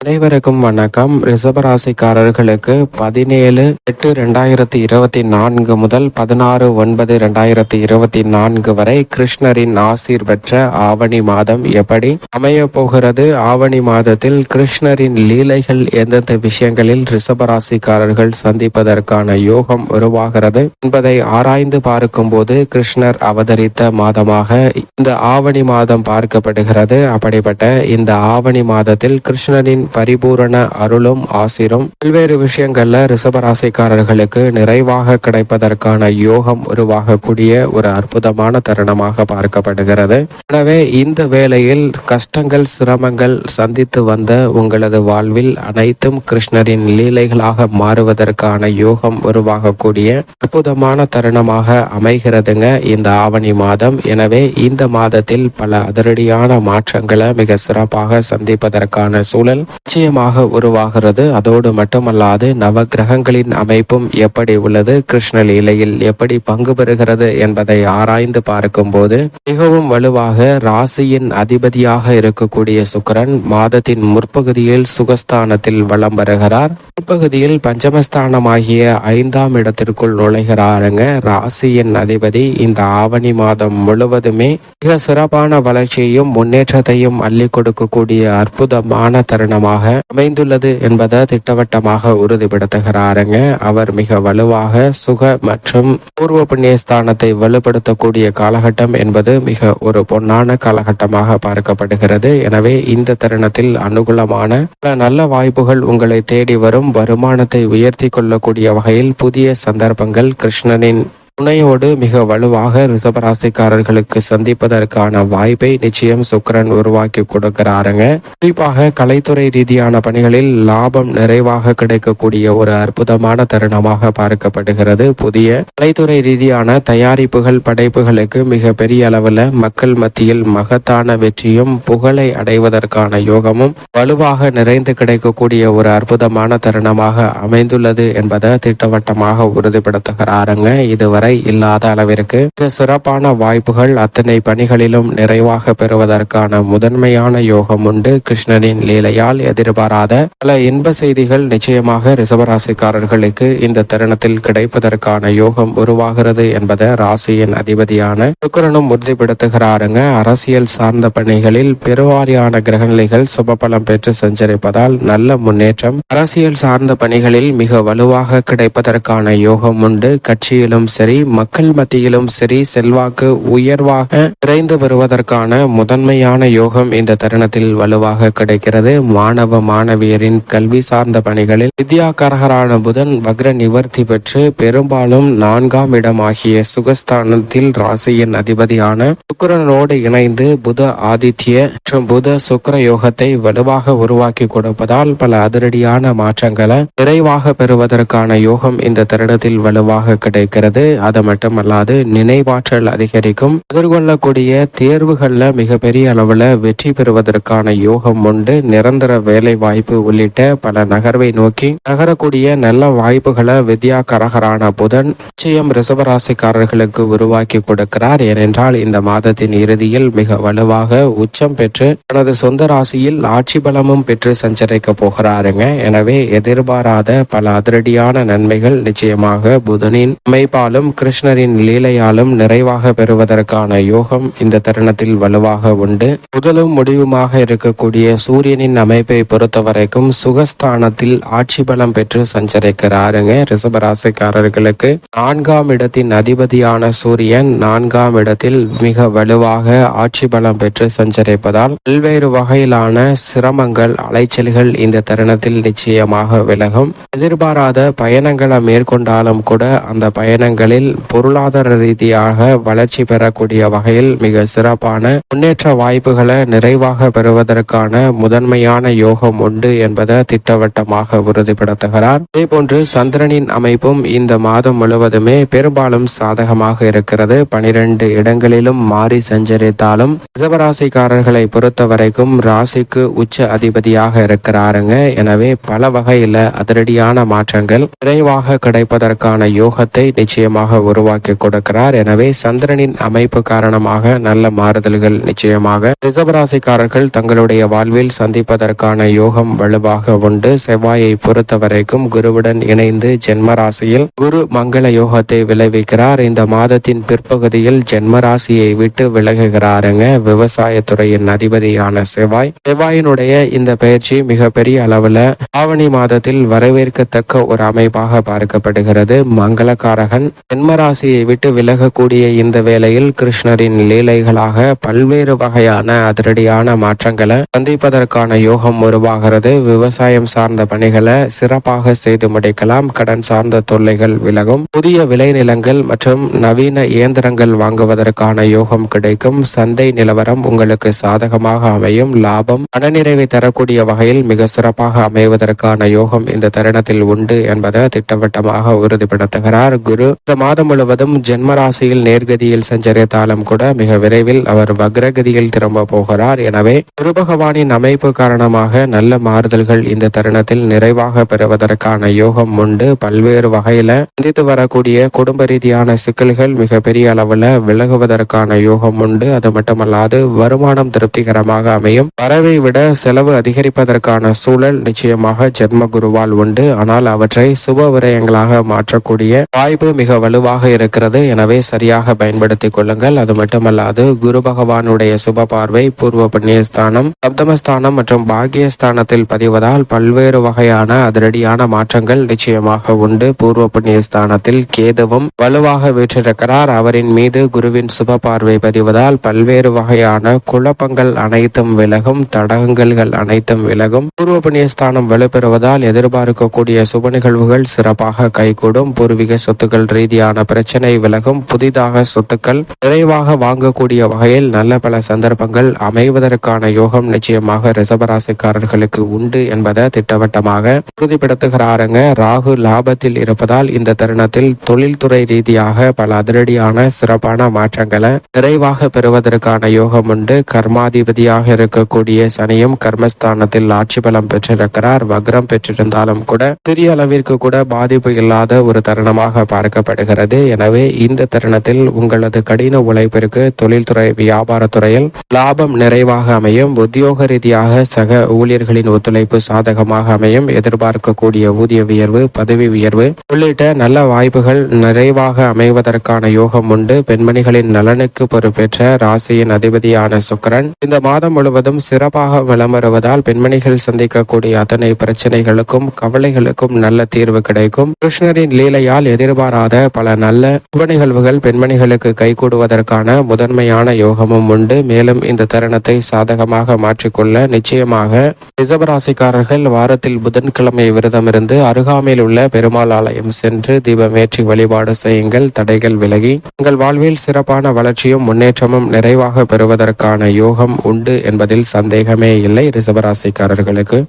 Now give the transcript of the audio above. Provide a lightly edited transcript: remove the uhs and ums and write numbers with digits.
அனைவருக்கும் வணக்கம். ரிஷபராசிக்காரர்களுக்கு 17/8/2024 முதல் 16/9/2024 வரை கிருஷ்ணரின் ஆசீர் பெற்ற ஆவணி மாதம் எப்படி அமைய போகிறது? ஆவணி மாதத்தில் கிருஷ்ணரின் லீலைகள் எந்தெந்த விஷயங்களில் ரிஷபராசிக்காரர்கள் சந்திப்பதற்கான யோகம் உருவாகிறது என்பதை ஆராய்ந்து பார்க்கும்போது கிருஷ்ணர் அவதரித்த மாதமாக இந்த ஆவணி மாதம் பார்க்கப்படுகிறது. அப்படிப்பட்ட இந்த ஆவணி மாதத்தில் கிருஷ்ணரின் பரிபூரண அருளும் ஆசிரும் பல்வேறு விஷயங்கள்ல ரிஷபராசிக்காரர்களுக்கு நிறைவாக கிடைப்பதற்கான யோகம் உருவாகக்கூடிய ஒரு அற்புதமான தருணமாக பார்க்கப்படுகிறது. எனவே இந்த வேளையில் கஷ்டங்கள் சிரமங்கள் சந்தித்து வந்த உங்களது வாழ்வில் அனைத்தும் கிருஷ்ணரின் லீலைகளாக மாறுவதற்கான யோகம் உருவாகக்கூடிய அற்புதமான தருணமாக அமைகிறதுங்க இந்த ஆவணி மாதம். எனவே இந்த மாதத்தில் பல அதிரடியான மாற்றங்களை மிக சிறப்பாக சந்திப்பதற்கான சூழல் நிச்சயமாக உருவாகிறது. அதோடு மட்டுமல்லாது நவ கிரகங்களின் அமைப்பும் எப்படி உள்ளது, கிருஷ்ண லீலையில் எப்படி பங்கு பெறுகிறது என்பதை ஆராய்ந்து பார்க்கும் போது மிகவும் வலுவாக ராசியின் அதிபதியாக இருக்கக்கூடிய சுக்கிரன் மாதத்தின் முற்பகுதியில் சுகஸ்தானத்தில் வலம் வருகிறார். முற்பகுதியில் பஞ்சமஸ்தானமாகிய 5ஆம் இடத்திற்குள் நுழைகிறாருங்க. ராசியின் அதிபதி இந்த ஆவணி மாதம் முழுவதுமே மிக சிறப்பான வளர்ச்சியையும் முன்னேற்றத்தையும் அள்ளி கொடுக்கக்கூடிய அற்புதமான தருணமாக அமைந்துள்ளது என்பதை திட்டவட்டமாக உறுதிப்படுத்துகிறாருங்க. அவர் மிக வலுவாக சுக மற்றும் பூர்வ புண்ணிய ஸ்தானத்தை வலுப்படுத்தக்கூடிய காலகட்டம் என்பது மிக ஒரு பொன்னான காலகட்டமாக பார்க்கப்படுகிறது. எனவே இந்த தருணத்தில் அனுகூலமான பல நல்ல வாய்ப்புகள் உங்களை தேடி வரும். வருமானத்தை உயர்த்தி கொள்ளக்கூடிய வகையில் புதிய சந்தர்ப்பங்கள் கிருஷ்ணனின் துணையோடு மிக வலுவாக ரிஷபராசிக்காரர்களுக்கு சந்திப்பதற்கான வாய்ப்பை நிச்சயம் சுக்கிரன் உருவாக்கி கொடுக்கிறாருங்க. குறிப்பாக கலைத்துறை ரீதியான பணிகளில் லாபம் நிறைவாக கிடைக்கக்கூடிய ஒரு அற்புதமான தருணமாக பார்க்கப்படுகிறது. புதிய கலைத்துறை ரீதியான தயாரிப்புகள் படைப்புகளுக்கு மிக பெரிய அளவில் மக்கள் மத்தியில் மகத்தான வெற்றியும் புகழை அடைவதற்கான யோகமும் வலுவாக நிறைந்து கிடைக்கக்கூடிய ஒரு அற்புதமான தருணமாக அமைந்துள்ளது என்பதை திட்டவட்டமாக உறுதிப்படுத்துகிறாருங்க. இதுவரை இல்லாத அளவிற்கு சிறப்பான வாய்ப்புகள் அத்தனை பணிகளிலும் நிறைவாக பெறுவதற்கான முதன்மையான யோகம் உண்டு. கிருஷ்ணனின் லீலையால் எதிர்பாராத பல இன்ப செய்திகள் நிச்சயமாக ரிஷபராசிக்காரர்களுக்கு இந்த தருணத்தில் கிடைப்பதற்கான யோகம் உருவாகிறது என்பதை ராசியின் அதிபதியான சுக்கிரனும் உறுதிப்படுத்துகிறாருங்க. அரசியல் சார்ந்த பணிகளில் பெருவாரியான கிரகநிலைகள் சுபபலம் பெற்று சஞ்சரிப்பதால் நல்ல முன்னேற்றம் அரசியல் சார்ந்த பணிகளில் மிக வலுவாக கிடைப்பதற்கான யோகம் உண்டு. கட்சியிலும் சரி மக்கள் மத்தியிலும் சரி செல்வாக்கு உயர்வாக நிறைந்து வருவதற்கான முதன்மையான யோகம் இந்த தருணத்தில் வலுவாக கிடைக்கிறது. மாணவ மாணவியரின் கல்வி சார்ந்த பணிகளில் வித்யாகாரகரான புதன் வக்ர நிவர்த்தி பெற்று பெரும்பாலும் 4ஆம் இடம் ஆகிய சுகஸ்தானத்தில் ராசியின் அதிபதியான சுக்கிரனோடு இணைந்து புத ஆதித்ய மற்றும் புத சுக்கிர யோகத்தை வலுவாக உருவாக்கி கொடுப்பதால் பல அதிரடியான மாற்றங்களை நிறைவாக பெறுவதற்கான யோகம் இந்த தருணத்தில் வலுவாக கிடைக்கிறது. அது மட்டுமல்லாது நினைவாற்றல் அதிகரிக்கும். எதிர்கொள்ளக்கூடிய தேர்வுகள்ல மிகப்பெரிய அளவுல வெற்றி பெறுவதற்கான யோகம் உண்டு. நிரந்தர வேலை வாய்ப்பு உள்ளிட்ட பல நகர்வை நோக்கி நகரக்கூடிய நல்ல வாய்ப்புகளை வித்யாகாரகரான புதன் நிச்சயம் ரிஷபராசிக்காரர்களுக்கு உருவாக்கி கொடுக்கிறார். ஏனென்றால் இந்த மாதத்தின் இறுதியில் மிக வலுவாக உச்சம் பெற்று தனது சொந்த ராசியில் ஆட்சி பலமும் பெற்று சஞ்சரிக்க போகிறாருங்க. எனவே எதிர்பாராத பல அதிரடியான நன்மைகள் நிச்சயமாக புதனின் அமைப்பாலும் கிருஷ்ணரின் லீலையாலும் நிறைவாக பெறுவதற்கான யோகம் இந்த தருணத்தில் வலுவாக உண்டு. முதலும் முடிவுமாக இருக்கக்கூடிய சூரியனின் அமைப்பை பொறுத்தவரைக்கும் சுகஸ்தானத்தில் ஆட்சி பலம் பெற்று சஞ்சரிக்கிறாருங்க. ரிஷபராசிக்காரர்களுக்கு 4ஆம் இடத்தின் அதிபதியான சூரியன் 4ஆம் இடத்தில் மிக வலுவாக ஆட்சி பலம் பெற்று சஞ்சரிப்பதால் பல்வேறு வகையிலான சிரமங்கள் அலைச்சல்கள் இந்த தருணத்தில் நிச்சயமாக விலகும். எதிர்பாராத பயணங்களை மேற்கொண்டாலும் கூட அந்த பயணங்களில் பொருளாதார ரீதியாக வளர்ச்சி பெறக்கூடிய வகையில் மிக சிறப்பான முன்னேற்ற வாய்ப்புகளை நிறைவாக பெறுவதற்கான முதன்மையான யோகம் உண்டு என்பதை திட்டவட்டமாக உறுதிப்படுத்துகிறார். இதே போன்று சந்திரனின் அமைப்பும் இந்த மாதம் முழுவதுமே பெரும்பாலும் சாதகமாக இருக்கிறது. 12 இடங்களிலும் மாறி சஞ்சரித்தாலும் ரிஷபராசிக்காரர்களை பொறுத்தவரைக்கும் ராசிக்கு உச்ச அதிபதியாக இருக்கிறாருங்க. எனவே பல வகையில அதிரடியான மாற்றங்கள் விரைவாக கிடைப்பதற்கான யோகத்தை நிச்சயமாக நிச்சயமாக உருவாக்கி கொடுக்கிறார். எனவே சந்திரனின் அமைப்பு காரணமாக நல்ல மாறுதல்கள் நிச்சயமாக ரிஷபராசிக்காரர்கள் தங்களுடைய வாழ்வில் சந்திப்பதற்கான யோகம் வலுவாக உண்டு. செவ்வாயை பொறுத்த வரைக்கும் குருவுடன் இணைந்து ஜென்ம ராசியில் குரு மங்கள யோகத்தை விளைவிக்கிறார். இந்த மாதத்தின் பிற்பகுதியில் ஜென்ம ராசியை விட்டு விலகுகிறாருங்க விவசாயத்துறையின் அதிபதியான செவ்வாயினுடைய இந்த பயிற்சி மிகப்பெரிய அளவுல ஆவணி மாதத்தில் வரவேற்கத்தக்க ஒரு அமைப்பாக பார்க்கப்படுகிறது. மங்களகாரகன் ஜென்மராசியை விட்டு விலகக்கூடிய இந்த வேளையில் கிருஷ்ணரின் லீலைகளாக பல்வேறு வகையான அதிரடியான மாற்றங்களை சந்திப்பதற்கான யோகம் உருவாகிறது. விவசாயம் சார்ந்த பணிகளை சிறப்பாக செய்து முடிக்கலாம். கடன் சார்ந்த தொல்லைகள் விலகும். புதிய விளைநிலங்கள் மற்றும் நவீன இயந்திரங்கள் வாங்குவதற்கான யோகம் கிடைக்கும். சந்தை நிலவரம் உங்களுக்கு சாதகமாக அமையும். லாபம் மனநிறைவை தரக்கூடிய வகையில் மிக சிறப்பாக அமைவதற்கான யோகம் இந்த தருணத்தில் உண்டு என்பதை திட்டவட்டமாக உறுதிப்படுத்துகிறார். குரு இந்த மாதம் முழுவதும் ஜென்மராசியில் நேர்கதியில் சஞ்சரித்தாலும் கூட மிக விரைவில் அவர் வக்ரகதியில் திரும்ப போகிறார். எனவே குரு பகவானின் அமைப்பு காரணமாக நல்ல மாறுதல்கள் இந்த தருணத்தில் நிறைவாக பெறுவதற்கான யோகம் உண்டு. பல்வேறு வகையில சந்தித்து வரக்கூடிய குடும்ப ரீதியான சிக்கல்கள் மிக பெரிய அளவுல விலகுவதற்கான யோகம் உண்டு. அது மட்டுமல்லாது வருமானம் திருப்திகரமாக அமையும். வரவை விட செலவு அதிகரிப்பதற்கான சூழல் நிச்சயமாக ஜென்ம குருவால் உண்டு. ஆனால் அவற்றை சுப விரயங்களாக மாற்றக்கூடிய வாய்ப்பு மிக வலுவாக இருக்கிறது. எனவே சரியாக பயன்படுத்திக் கொள்ளுங்கள். அது மட்டுமல்லாது குரு பகவானுடைய சுப பார்வை பூர்வ புண்ணியஸ்தானம், சப்தமஸ்தானம் மற்றும் பாக்கியஸ்தானத்தில் பதிவதால் பல்வேறு வகையான அதிரடியான மாற்றங்கள் நிச்சயமாக உண்டு. பூர்வ புண்ணியஸ்தானத்தில் கேதுவும் வலுவாக வீற்றிருக்கிறார். அவரின் மீது குருவின் சுப பார்வை பதிவதால் பல்வேறு வகையான குழப்பங்கள் அனைத்தும் விலகும். தடங்கல்கள் அனைத்தும் விலகும். பூர்வ புண்ணியஸ்தானம் வலுப்பெறுவதால் எதிர்பார்க்கக்கூடிய சுப நிகழ்வுகள் சிறப்பாக கைகூடும். பூர்வீக சொத்துக்கள் ரீதியான பிரச்சனை விலகும். புதிதாக சொத்துக்கள் நிறைவாக வாங்கக்கூடிய வகையில் நல்ல பல சந்தர்ப்பங்கள் அமைவதற்கான யோகம் நிச்சயமாக ரிஷபராசிக்காரர்களுக்கு உண்டு என்பதை திட்டவட்டமாக உறுதிப்படுத்துகிறாருங்க. ராகு லாபத்தில் இருப்பதால் இந்த தருணத்தில் தொழில்துறை ரீதியாக பல அதிரடியான சிறப்பான மாற்றங்களை நிறைவாக பெறுவதற்கான யோகம் உண்டு. கர்மாதிபதியாக இருக்கக்கூடிய சனியும் கர்மஸ்தானத்தில் ஆட்சி பலம் பெற்றிருக்கிறார். வக்ரம் பெற்றிருந்தாலும் கூட சிறிய அளவிற்கு கூட பாதிப்பு இல்லாத ஒரு தருணமாக பார்க்கப்படுகிறது. எனவே இந்த தருணத்தில் உங்களது கடின உழைப்பிற்கு தொழில்துறை வியாபாரத்துறையில் லாபம் நிறைவாக அமையும். உத்தியோக ரீதியாக சக ஊழியர்களின் ஒத்துழைப்பு சாதகமாக அமையும். எதிர்பார்க்கக்கூடிய ஊதிய உயர்வு, பதவி உயர்வு உள்ளிட்ட நல்ல வாய்ப்புகள் நிறைவாக அமைவதற்கான யோகம் உண்டு. பெண்மணிகளின் நலனுக்கு பொறுப்பேற்ற ராசியின் அதிபதியான சுக்கிரன் இந்த மாதம் முழுவதும் சிறப்பாக வலம் வருவதால் பெண்மணிகள் சந்திக்கக்கூடிய அத்தனை பிரச்சனைகளுக்கும் கவலைகளுக்கும் நல்ல தீர்வு கிடைக்கும். கிருஷ்ணரின் லீலையால் எதிர்பாராத பல நல்ல சுப நிகழ்வுகள் பெண்மணிகளுக்கு கைகூடுவதற்கான முதன்மையான யோகமும் உண்டு. மேலும் இந்த தருணத்தை சாதகமாக மாற்றிக்கொள்ள நிச்சயமாக ரிஷபராசிக்காரர்கள் வாரத்தில் புதன்கிழமை விரதமிருந்து அருகாமையில் உள்ள பெருமாள் ஆலயம் சென்று தீபமேற்றி வழிபாடு செய்யுங்கள். தடைகள் விலகி உங்கள் வாழ்வில் சிறப்பான வளர்ச்சியும் முன்னேற்றமும் நிறைவாக பெறுவதற்கான யோகம் உண்டு என்பதில் சந்தேகமே இல்லை. ரிஷபராசிக்காரர்களுக்கு